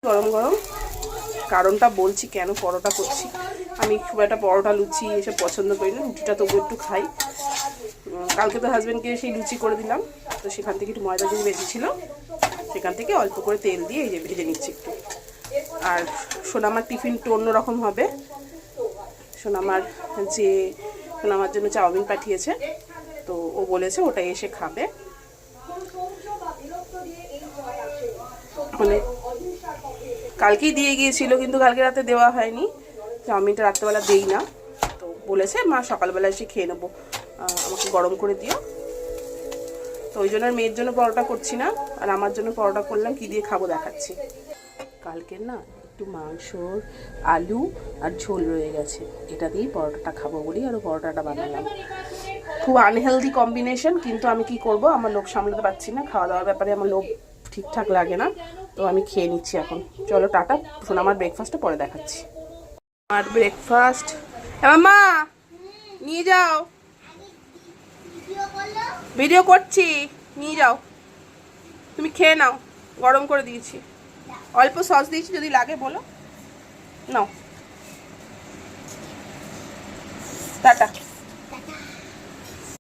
গরম গরম। কারণটা বলছি কেন পরোটা করছি। আমি খুব একটা পরোটা লুচি এসব পছন্দ করি না, রুটিটা তবু একটু খাই। কালকে তো হাজব্যান্ডকে সেই লুচি করে দিলাম, তো সেখান থেকে একটু ময়দা দিয়ে বেঁচেছিল, সেখান থেকে অল্প করে তেল দিয়ে এই যে ভেজে নিচ্ছি একটু। আর সোনামার টিফিনটা অন্যরকম হবে। সোনামার জন্য চাউমিন পাঠিয়েছে, তো ও বলেছে ওটাই এসে খাবে। মানে কালকেই দিয়ে গিয়েছিল, কিন্তু কালকে রাতে দেওয়া হয়নি, চাউমিনটা রাত্রেবেলা দেই না। তো বলেছে মা সকালবেলা এসে খেয়ে নেবো, আমাকে গরম করে দিও। তো ওই জন্য মেয়ের জন্য পরোটা করছি না, আর আমার জন্য পরোটা করলাম। কি দিয়ে খাবো দেখাচ্ছি। কালকের না একটু মাংসর আলু আর ঝোল রয়ে গেছে, এটা দিয়েই পরোটাটা খাবো বলি আরও পরোটাটা বানালাম। খুব আনহেলদি কম্বিনেশন, কিন্তু আমি কি করব, আমার লোভ সামলাতে পারছি না। খাওয়া দাওয়ার ব্যাপারে আমার লোভ ঠিকঠাক লাগে না, তো আমি খেয়ে নিচ্ছি এখন। চলো টাটা, শোনো আমার ব্রেকফাস্টটা পরে দেখাচ্ছি। আর ব্রেকফাস্ট মা নিয়ে যাও, ভিডিও করছি, নিয়ে যাও। তুমি খেয়ে নাও, গরম করে দিয়েছি, অল্প সস দিয়েছি, যদি লাগে বলো। নাও, টাটা।